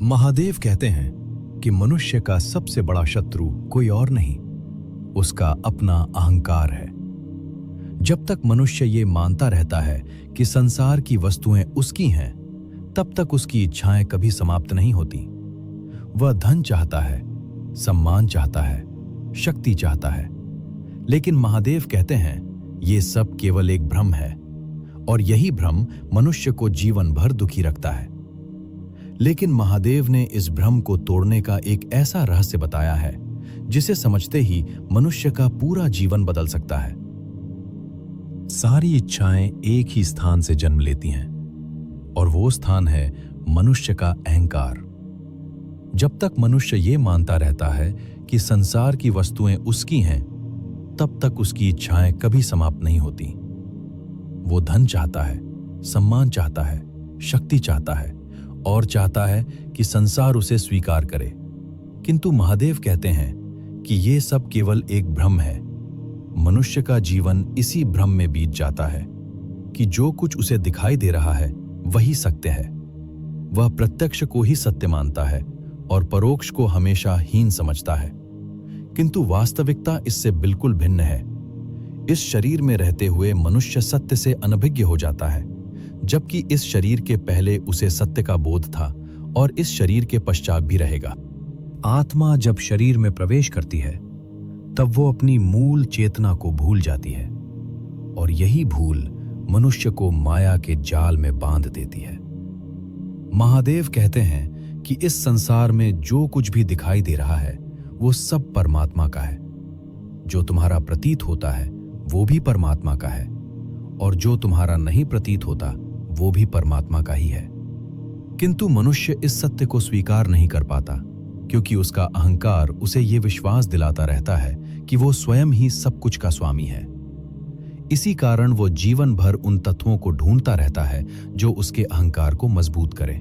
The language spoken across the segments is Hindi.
महादेव कहते हैं कि मनुष्य का सबसे बड़ा शत्रु कोई और नहीं, उसका अपना अहंकार है। जब तक मनुष्य ये मानता रहता है कि संसार की वस्तुएं उसकी हैं, तब तक उसकी इच्छाएं कभी समाप्त नहीं होती। वह धन चाहता है, सम्मान चाहता है, शक्ति चाहता है, लेकिन महादेव कहते हैं ये सब केवल एक भ्रम है और यही भ्रम मनुष्य को जीवन भर दुखी रखता है। लेकिन महादेव ने इस भ्रम को तोड़ने का एक ऐसा रहस्य बताया है जिसे समझते ही मनुष्य का पूरा जीवन बदल सकता है। सारी इच्छाएं एक ही स्थान से जन्म लेती हैं और वो स्थान है मनुष्य का अहंकार। जब तक मनुष्य ये मानता रहता है कि संसार की वस्तुएं उसकी हैं, तब तक उसकी इच्छाएं कभी समाप्त नहीं होती। वो धन चाहता है, सम्मान चाहता है, शक्ति चाहता है और चाहता है कि संसार उसे स्वीकार करे। किंतु महादेव कहते हैं कि ये सब केवल एक भ्रम है। मनुष्य का जीवन इसी भ्रम में बीत जाता है कि जो कुछ उसे दिखाई दे रहा है वही सत्य है। वह प्रत्यक्ष को ही सत्य मानता है और परोक्ष को हमेशा हीन समझता है। किंतु वास्तविकता इससे बिल्कुल भिन्न है। इस शरीर में रहते हुए मनुष्य सत्य से अनभिज्ञ हो जाता है, जबकि इस शरीर के पहले उसे सत्य का बोध था और इस शरीर के पश्चात भी रहेगा। आत्मा जब शरीर में प्रवेश करती है, तब वो अपनी मूल चेतना को भूल जाती है और यही भूल मनुष्य को माया के जाल में बांध देती है। महादेव कहते हैं कि इस संसार में जो कुछ भी दिखाई दे रहा है वो सब परमात्मा का है। जो तुम्हारा प्रतीत होता है वो भी परमात्मा का है और जो तुम्हारा नहीं प्रतीत होता वो भी परमात्मा का ही है। किंतु मनुष्य इस सत्य को स्वीकार नहीं कर पाता, क्योंकि उसका अहंकार उसे ये विश्वास दिलाता रहता है कि वो स्वयं ही सब कुछ का स्वामी है। इसी कारण वो जीवन भर उन तत्वों को ढूंढता रहता है जो उसके अहंकार को मजबूत करें।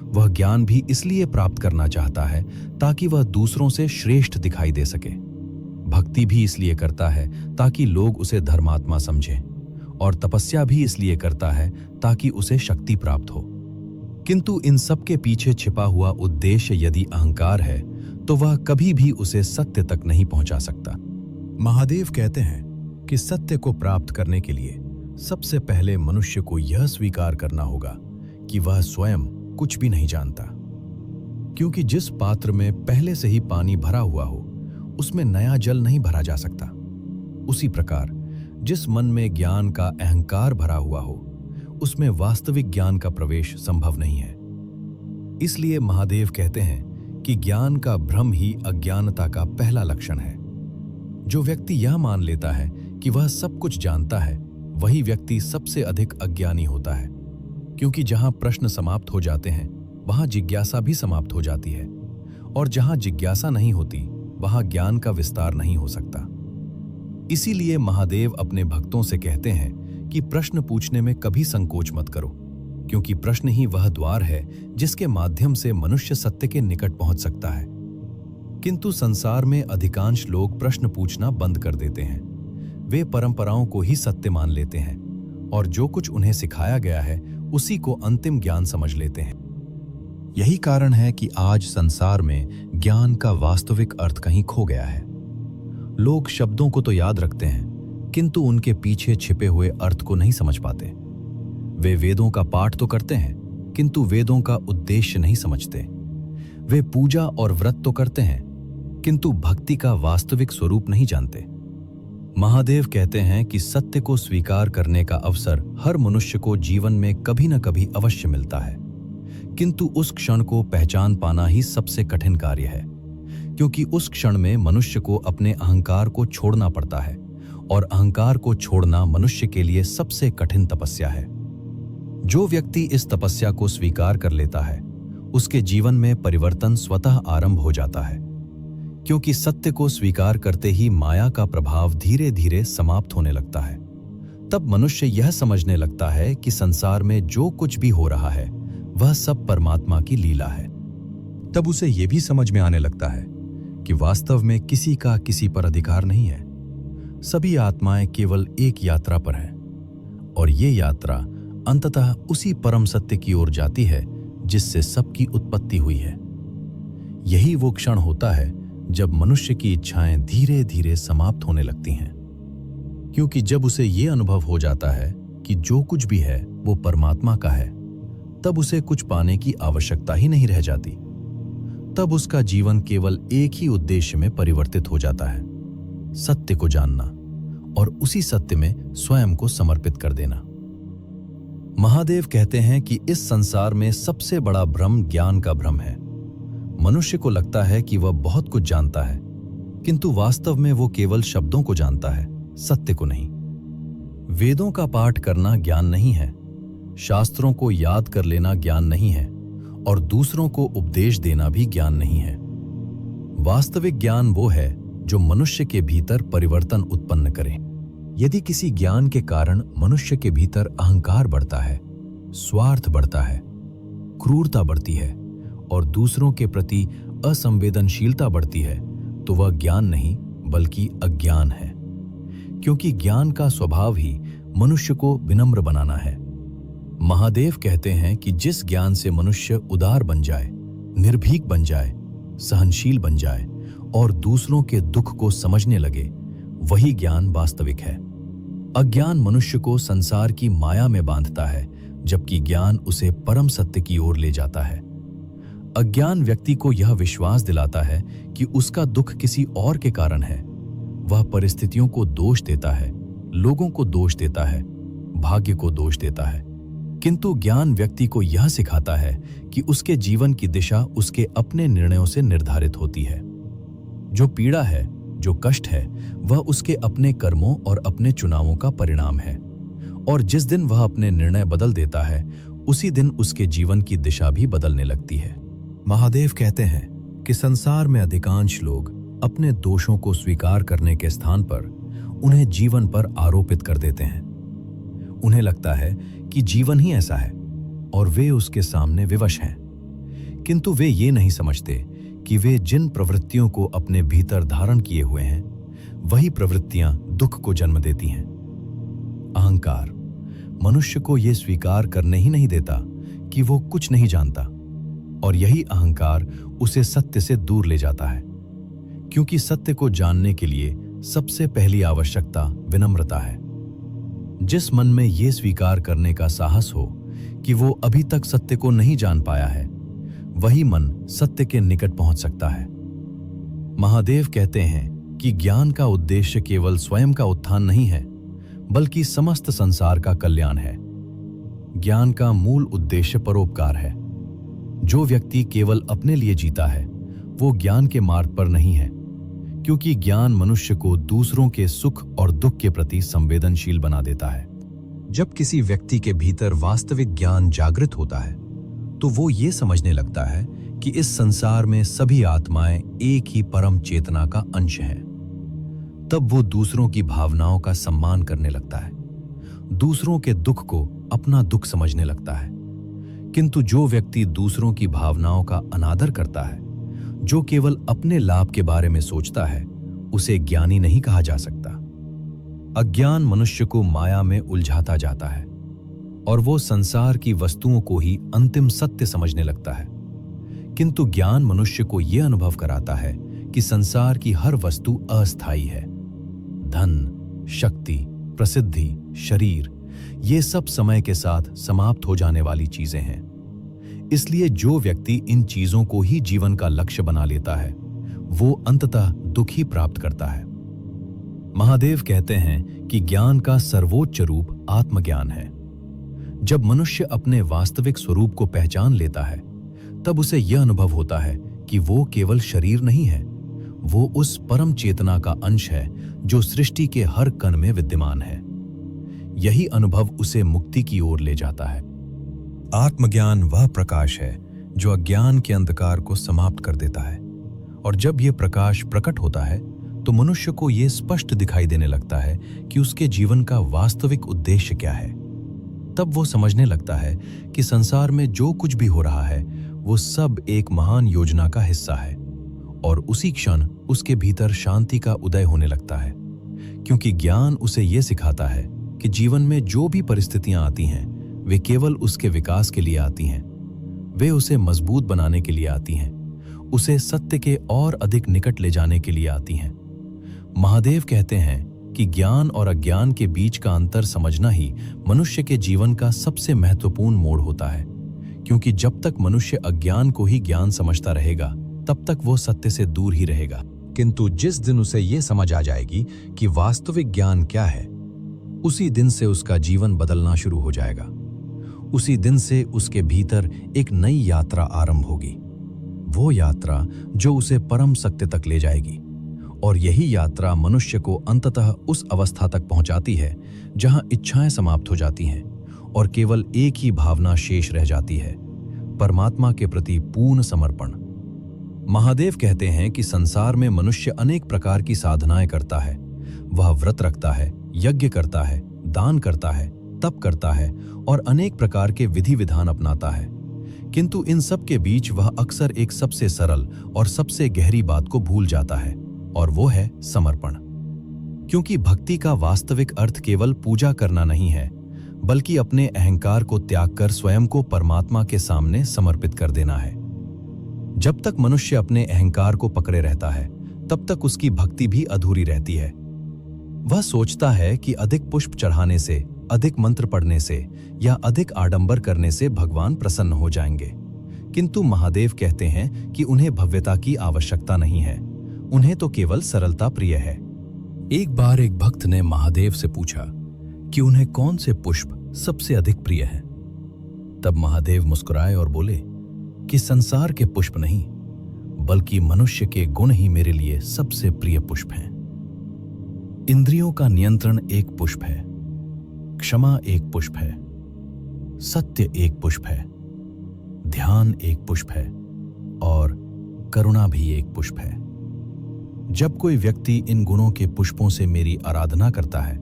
वह ज्ञान भी इसलिए प्राप्त करना चाहता है ताकि वह दूसरों से श्रेष्ठ दिखाई दे सके। भक्ति भी इसलिए करता है ताकि लोग उसे धर्मात्मा समझें, और तपस्या भी इसलिए करता है ताकि उसे शक्ति प्राप्त हो। किंतु इन सब के पीछे छिपा हुआ उद्देश्य यदि अहंकार है, तो वह कभी भी उसे सत्य तक नहीं पहुंचा सकता। महादेव कहते हैं कि सत्य को प्राप्त करने के लिए सबसे पहले मनुष्य को यह स्वीकार करना होगा कि वह स्वयं कुछ भी नहीं जानता, क्योंकि जिस पात्र में पहले से ही पानी भरा हुआ हो उसमें नया जल नहीं भरा जा सकता। उसी प्रकार जिस मन में ज्ञान का अहंकार भरा हुआ हो उसमें वास्तविक ज्ञान का प्रवेश संभव नहीं है। इसलिए महादेव कहते हैं कि ज्ञान का भ्रम ही अज्ञानता का पहला लक्षण है। जो व्यक्ति यह मान लेता है कि वह सब कुछ जानता है, वही व्यक्ति सबसे अधिक अज्ञानी होता है, क्योंकि जहां प्रश्न समाप्त हो जाते हैं वहां जिज्ञासा भी समाप्त हो जाती है, और जहां जिज्ञासा नहीं होती वहां ज्ञान का विस्तार नहीं हो सकता। इसीलिए महादेव अपने भक्तों से कहते हैं कि प्रश्न पूछने में कभी संकोच मत करो, क्योंकि प्रश्न ही वह द्वार है जिसके माध्यम से मनुष्य सत्य के निकट पहुंच सकता है। किंतु संसार में अधिकांश लोग प्रश्न पूछना बंद कर देते हैं। वे परंपराओं को ही सत्य मान लेते हैं और जो कुछ उन्हें सिखाया गया है उसी को अंतिम ज्ञान समझ लेते हैं। यही कारण है कि आज संसार में ज्ञान का वास्तविक अर्थ कहीं खो गया है। लोग शब्दों को तो याद रखते हैं, किंतु उनके पीछे छिपे हुए अर्थ को नहीं समझ पाते। वे वेदों का पाठ तो करते हैं, किंतु वेदों का उद्देश्य नहीं समझते। वे पूजा और व्रत तो करते हैं, किंतु भक्ति का वास्तविक स्वरूप नहीं जानते। महादेव कहते हैं कि सत्य को स्वीकार करने का अवसर हर मनुष्य को जीवन में कभी न कभी अवश्य मिलता है, किंतु उस क्षण को पहचान पाना ही सबसे कठिन कार्य है, क्योंकि उस क्षण में मनुष्य को अपने अहंकार को छोड़ना पड़ता है, और अहंकार को छोड़ना मनुष्य के लिए सबसे कठिन तपस्या है। जो व्यक्ति इस तपस्या को स्वीकार कर लेता है, उसके जीवन में परिवर्तन स्वतः आरंभ हो जाता है, क्योंकि सत्य को स्वीकार करते ही माया का प्रभाव धीरे धीरे समाप्त होने लगता है। तब मनुष्य यह समझने लगता है कि संसार में जो कुछ भी हो रहा है वह सब परमात्मा की लीला है। तब उसे यह भी समझ में आने लगता है कि वास्तव में किसी का किसी पर अधिकार नहीं है। सभी आत्माएं केवल एक यात्रा पर हैं, और ये यात्रा अंततः उसी परम सत्य की ओर जाती है जिससे सबकी उत्पत्ति हुई है। यही वो क्षण होता है जब मनुष्य की इच्छाएं धीरे धीरे समाप्त होने लगती हैं, क्योंकि जब उसे ये अनुभव हो जाता है कि जो कुछ भी है वो परमात्मा का है, तब उसे कुछ पाने की आवश्यकता ही नहीं रह जाती। तब उसका जीवन केवल एक ही उद्देश्य में परिवर्तित हो जाता है, सत्य को जानना और उसी सत्य में स्वयं को समर्पित कर देना। महादेव कहते हैं कि इस संसार में सबसे बड़ा भ्रम ज्ञान का भ्रम है। मनुष्य को लगता है कि वह बहुत कुछ जानता है, किंतु वास्तव में वो केवल शब्दों को जानता है, सत्य को नहीं। वेदों का पाठ करना ज्ञान नहीं है, शास्त्रों को याद कर लेना ज्ञान नहीं है, और दूसरों को उपदेश देना भी ज्ञान नहीं है। वास्तविक ज्ञान वो है जो मनुष्य के भीतर परिवर्तन उत्पन्न करे। यदि किसी ज्ञान के कारण मनुष्य के भीतर अहंकार बढ़ता है, स्वार्थ बढ़ता है, क्रूरता बढ़ती है और दूसरों के प्रति असंवेदनशीलता बढ़ती है, तो वह ज्ञान नहीं बल्कि अज्ञान है, क्योंकि ज्ञान का स्वभाव ही मनुष्य को विनम्र बनाना है। महादेव कहते हैं कि जिस ज्ञान से मनुष्य उदार बन जाए, निर्भीक बन जाए, सहनशील बन जाए और दूसरों के दुख को समझने लगे, वही ज्ञान वास्तविक है। अज्ञान मनुष्य को संसार की माया में बांधता है, जबकि ज्ञान उसे परम सत्य की ओर ले जाता है। अज्ञान व्यक्ति को यह विश्वास दिलाता है कि उसका दुख किसी और के कारण है। वह परिस्थितियों को दोष देता है, लोगों को दोष देता है, भाग्य को दोष देता है। किंतु ज्ञान व्यक्ति को यह सिखाता है कि उसके जीवन की दिशा उसके अपने निर्णयों से निर्धारित होती है। जो पीड़ा है, जो कष्ट है, वह उसके अपने कर्मों और अपने चुनावों का परिणाम है, और जिस दिन वह अपने निर्णय बदल देता है, उसी दिन उसके जीवन की दिशा भी बदलने लगती है। महादेव कहते हैं कि संसार में अधिकांश लोग अपने दोषों को स्वीकार करने के स्थान पर उन्हें जीवन पर आरोपित कर देते हैं। उन्हें लगता है कि जीवन ही ऐसा है और वे उसके सामने विवश हैं, किंतु वे ये नहीं समझते कि वे जिन प्रवृत्तियों को अपने भीतर धारण किए हुए हैं, वही प्रवृत्तियां दुख को जन्म देती हैं। अहंकार मनुष्य को यह स्वीकार करने ही नहीं देता कि वो कुछ नहीं जानता, और यही अहंकार उसे सत्य से दूर ले जाता है, क्योंकि सत्य को जानने के लिए सबसे पहली आवश्यकता विनम्रता है। जिस मन में ये स्वीकार करने का साहस हो कि वो अभी तक सत्य को नहीं जान पाया है, वही मन सत्य के निकट पहुंच सकता है। महादेव कहते हैं कि ज्ञान का उद्देश्य केवल स्वयं का उत्थान नहीं है, बल्कि समस्त संसार का कल्याण है। ज्ञान का मूल उद्देश्य परोपकार है। जो व्यक्ति केवल अपने लिए जीता है, वो ज्ञान के मार्ग पर नहीं है, क्योंकि ज्ञान मनुष्य को दूसरों के सुख और दुख के प्रति संवेदनशील बना देता है। जब किसी व्यक्ति के भीतर वास्तविक ज्ञान जागृत होता है, तो वो ये समझने लगता है कि इस संसार में सभी आत्माएं एक ही परम चेतना का अंश हैं। तब वो दूसरों की भावनाओं का सम्मान करने लगता है, दूसरों के दुख को अपना दुख समझने लगता है। किंतु जो व्यक्ति दूसरों की भावनाओं का अनादर करता है, जो केवल अपने लाभ के बारे में सोचता है, उसे ज्ञानी नहीं कहा जा सकता। अज्ञान मनुष्य को माया में उलझाता जाता है और वो संसार की वस्तुओं को ही अंतिम सत्य समझने लगता है। किंतु ज्ञान मनुष्य को यह अनुभव कराता है कि संसार की हर वस्तु अस्थायी है। धन, शक्ति, प्रसिद्धि, शरीर, ये सब समय के साथ समाप्त हो जाने वाली चीजें हैं। इसलिए जो व्यक्ति इन चीजों को ही जीवन का लक्ष्य बना लेता है, वो अंततः दुख ही प्राप्त करता है। महादेव कहते हैं कि ज्ञान का सर्वोच्च रूप आत्मज्ञान है। जब मनुष्य अपने वास्तविक स्वरूप को पहचान लेता है, तब उसे यह अनुभव होता है कि वो केवल शरीर नहीं है, वो उस परम चेतना का अंश है जो सृष्टि के हर कण में विद्यमान है। यही अनुभव उसे मुक्ति की ओर ले जाता है। आत्मज्ञान वह प्रकाश है जो अज्ञान के अंधकार को समाप्त कर देता है, और जब यह प्रकाश प्रकट होता है तो मनुष्य को यह स्पष्ट दिखाई देने लगता है कि उसके जीवन का वास्तविक उद्देश्य क्या है। तब वो समझने लगता है कि संसार में जो कुछ भी हो रहा है, वो सब एक महान योजना का हिस्सा है, और उसी क्षण उसके भीतर शांति का उदय होने लगता है, क्योंकि ज्ञान उसे यह सिखाता है कि जीवन में जो भी परिस्थितियां आती हैं, वे केवल उसके विकास के लिए आती हैं। वे उसे मजबूत बनाने के लिए आती हैं, उसे सत्य के और अधिक निकट ले जाने के लिए आती हैं। महादेव कहते हैं कि ज्ञान और अज्ञान के बीच का अंतर समझना ही मनुष्य के जीवन का सबसे महत्वपूर्ण मोड़ होता है, क्योंकि जब तक मनुष्य अज्ञान को ही ज्ञान समझता रहेगा तब तक वो सत्य से दूर ही रहेगा। किंतु जिस दिन उसे ये समझ आ जाएगी कि वास्तविक ज्ञान क्या है, उसी दिन से उसका जीवन बदलना शुरू हो जाएगा। उसी दिन से उसके भीतर एक नई यात्रा आरंभ होगी, वो यात्रा जो उसे परम सत्य तक ले जाएगी। और यही यात्रा मनुष्य को अंततः उस अवस्था तक पहुंचाती है जहां इच्छाएं समाप्त हो जाती हैं और केवल एक ही भावना शेष रह जाती है, परमात्मा के प्रति पूर्ण समर्पण। महादेव कहते हैं कि संसार में मनुष्य अनेक प्रकार की साधनाएं करता है। वह व्रत रखता है, यज्ञ करता है, दान करता है, तप करता है और अनेक प्रकार के विधि विधान अपनाता है, किंतु इन सब के बीच वह अक्सर एक सबसे सरल और सबसे गहरी बात को भूल जाता है, और वो है समर्पण। क्योंकि भक्ति का वास्तविक अर्थ केवल पूजा करना नहीं है, बल्कि अपने अहंकार को त्याग कर स्वयं को परमात्मा के सामने समर्पित कर देना है। जब तक मनुष्य अपने अहंकार को पकड़े रहता है, तब तक उसकी भक्ति भी अधूरी रहती है। वह सोचता है कि अधिक पुष्प चढ़ाने से, अधिक मंत्र पढ़ने से या अधिक आडंबर करने से भगवान प्रसन्न हो जाएंगे, किंतु महादेव कहते हैं कि उन्हें भव्यता की आवश्यकता नहीं है, उन्हें तो केवल सरलता प्रिय है। एक बार एक भक्त ने महादेव से पूछा कि उन्हें कौन से पुष्प सबसे अधिक प्रिय हैं। तब महादेव मुस्कुराए और बोले कि संसार के पुष्प नहीं, बल्कि मनुष्य के गुण ही मेरे लिए सबसे प्रिय पुष्प हैं। इंद्रियों का नियंत्रण एक पुष्प है, क्षमा एक पुष्प है, सत्य एक पुष्प है, ध्यान एक पुष्प है और करुणा भी एक पुष्प है। जब कोई व्यक्ति इन गुणों के पुष्पों से मेरी आराधना करता है,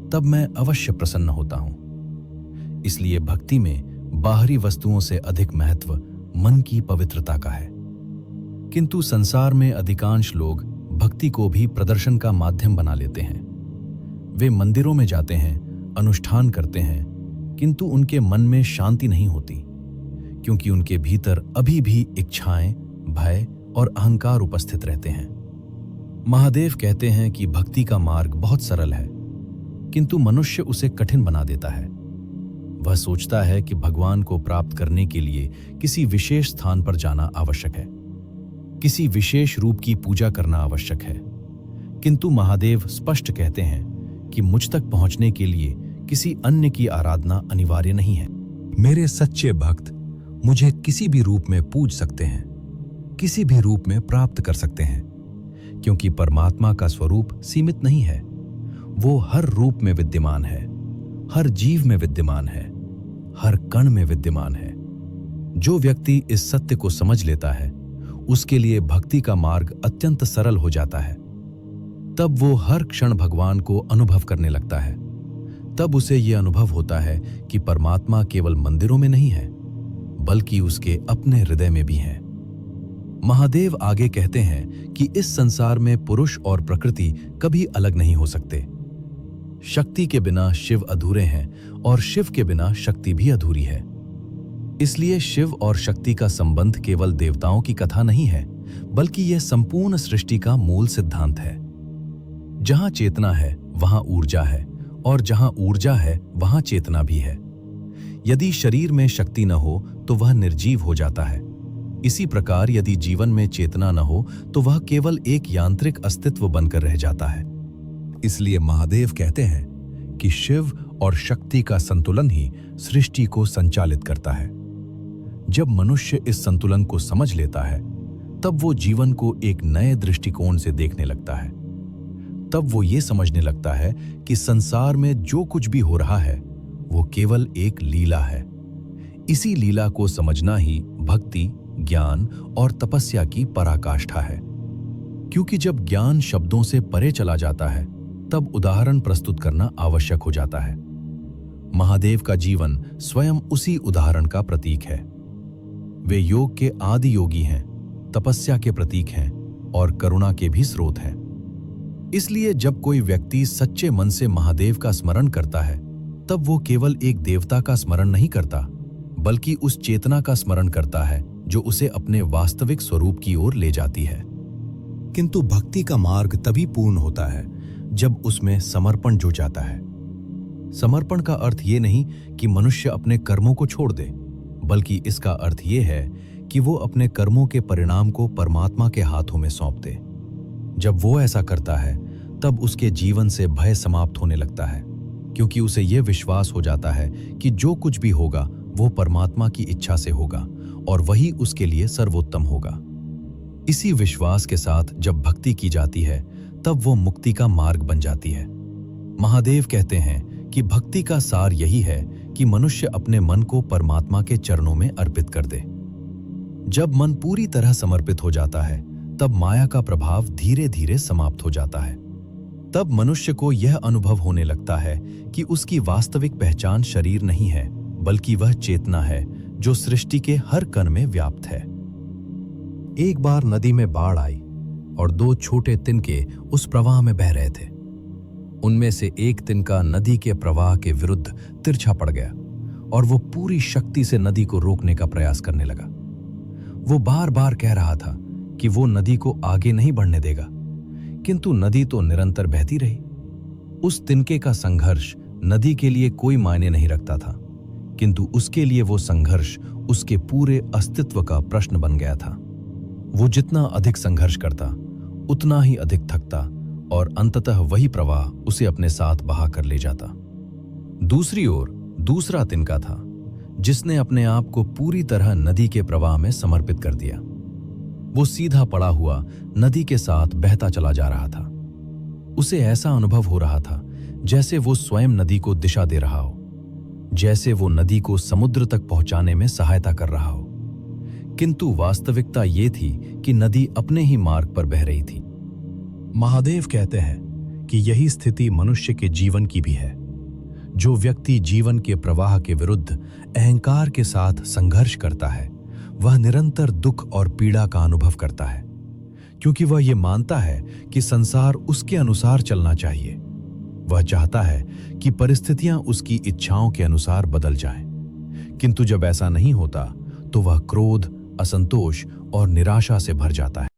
तब मैं अवश्य प्रसन्न होता हूं। इसलिए भक्ति में बाहरी वस्तुओं से अधिक महत्व मन की पवित्रता का है। किंतु संसार में अधिकांश लोग भक्ति को भी प्रदर्शन का माध्यम बना लेते हैं। वे मंदिरों में जाते हैं, अनुष्ठान करते हैं, किंतु उनके मन में शांति नहीं होती, क्योंकि उनके भीतर अभी भी इच्छाएं, भय और अहंकार उपस्थित रहते हैं। महादेव कहते हैं कि भक्ति का मार्ग बहुत सरल है, किंतु मनुष्य उसे कठिन बना देता है। वह सोचता है कि भगवान को प्राप्त करने के लिए किसी विशेष स्थान पर जाना आवश्यक है, किसी विशेष रूप की पूजा करना आवश्यक है, किंतु महादेव स्पष्ट कहते हैं कि मुझ तक पहुंचने के लिए किसी अन्य की आराधना अनिवार्य नहीं है। मेरे सच्चे भक्त मुझे किसी भी रूप में पूज सकते हैं, किसी भी रूप में प्राप्त कर सकते हैं, क्योंकि परमात्मा का स्वरूप सीमित नहीं है। वो हर रूप में विद्यमान है, हर जीव में विद्यमान है, हर कण में विद्यमान है। जो व्यक्ति इस सत्य को समझ लेता है, उसके लिए भक्ति का मार्ग अत्यंत सरल हो जाता है। तब वो हर क्षण भगवान को अनुभव करने लगता है। तब उसे यह अनुभव होता है कि परमात्मा केवल मंदिरों में नहीं है, बल्कि उसके अपने हृदय में भी है। महादेव आगे कहते हैं कि इस संसार में पुरुष और प्रकृति कभी अलग नहीं हो सकते। शक्ति के बिना शिव अधूरे हैं और शिव के बिना शक्ति भी अधूरी है। इसलिए शिव और शक्ति का संबंध केवल देवताओं की कथा नहीं है, बल्कि यह संपूर्ण सृष्टि का मूल सिद्धांत है। जहां चेतना है वहां ऊर्जा है, और जहां ऊर्जा है वहां चेतना भी है। यदि शरीर में शक्ति न हो तो वह निर्जीव हो जाता है। इसी प्रकार यदि जीवन में चेतना न हो तो वह केवल एक यांत्रिक अस्तित्व बनकर रह जाता है। इसलिए महादेव कहते हैं कि शिव और शक्ति का संतुलन ही सृष्टि को संचालित करता है। जब मनुष्य इस संतुलन को समझ लेता है, तब वो जीवन को एक नए दृष्टिकोण से देखने लगता है। तब वो ये समझने लगता है कि संसार में जो कुछ भी हो रहा है वो केवल एक लीला है। इसी लीला को समझना ही भक्ति, ज्ञान और तपस्या की पराकाष्ठा है। क्योंकि जब ज्ञान शब्दों से परे चला जाता है, तब उदाहरण प्रस्तुत करना आवश्यक हो जाता है। महादेव का जीवन स्वयं उसी उदाहरण का प्रतीक है। वे योग के आदि योगी हैं, तपस्या के प्रतीक हैं और करुणा के भी स्रोत हैं। इसलिए जब कोई व्यक्ति सच्चे मन से महादेव का स्मरण करता है, तब वो केवल एक देवता का स्मरण नहीं करता, बल्कि उस चेतना का स्मरण करता है जो उसे अपने वास्तविक स्वरूप की ओर ले जाती है। किंतु भक्ति का मार्ग तभी पूर्ण होता है जब उसमें समर्पण जुड़ जाता है। समर्पण का अर्थ ये नहीं कि मनुष्य अपने कर्मों को छोड़ दे, बल्कि इसका अर्थ ये है कि वो अपने कर्मों के परिणाम को परमात्मा के हाथों में सौंप दे। जब वो ऐसा करता है तब उसके जीवन से भय समाप्त होने लगता है, क्योंकि उसे यह विश्वास हो जाता है कि जो कुछ भी होगा वो परमात्मा की इच्छा से होगा और वही उसके लिए सर्वोत्तम होगा। इसी विश्वास के साथ जब भक्ति की जाती है तब वो मुक्ति का मार्ग बन जाती है। महादेव कहते हैं कि भक्ति का सार यही है कि मनुष्य अपने मन को परमात्मा के चरणों में अर्पित कर दे। जब मन पूरी तरह समर्पित हो जाता है तब माया का प्रभाव धीरे धीरे समाप्त हो जाता है। तब मनुष्य को यह अनुभव होने लगता है कि उसकी वास्तविक पहचान शरीर नहीं है, बल्कि वह चेतना है जो सृष्टि के हर कण में व्याप्त है। एक बार नदी में बाढ़ आई और दो छोटे तिनके उस प्रवाह में बह रहे थे। उनमें से एक तिनका नदी के प्रवाह के विरुद्ध तिरछा पड़ गया और वो पूरी शक्ति से नदी को रोकने का प्रयास करने लगा। वो बार बार कह रहा था कि वो नदी को आगे नहीं बढ़ने देगा, किंतु नदी तो निरंतर बहती रही। उस तिनके का संघर्ष नदी के लिए कोई मायने नहीं रखता था, किंतु उसके लिए वो संघर्ष उसके पूरे अस्तित्व का प्रश्न बन गया था। वो जितना अधिक संघर्ष करता उतना ही अधिक थकता और अंततः वही प्रवाह उसे अपने साथ बहा कर ले जाता। दूसरी ओर दूसरा तिनका था जिसने अपने आप को पूरी तरह नदी के प्रवाह में समर्पित कर दिया। वो सीधा पड़ा हुआ नदी के साथ बहता चला जा रहा था। उसे ऐसा अनुभव हो रहा था जैसे वो स्वयं नदी को दिशा दे रहा हो, जैसे वो नदी को समुद्र तक पहुंचाने में सहायता कर रहा हो। किंतु वास्तविकता ये थी कि नदी अपने ही मार्ग पर बह रही थी। महादेव कहते हैं कि यही स्थिति मनुष्य के जीवन की भी है। जो व्यक्ति जीवन के प्रवाह के विरुद्ध अहंकार के साथ संघर्ष करता है वह निरंतर दुख और पीड़ा का अनुभव करता है, क्योंकि वह यह मानता है कि संसार उसके अनुसार चलना चाहिए। वह चाहता है कि परिस्थितियां उसकी इच्छाओं के अनुसार बदल जाएं, किंतु जब ऐसा नहीं होता तो वह क्रोध, असंतोष और निराशा से भर जाता है।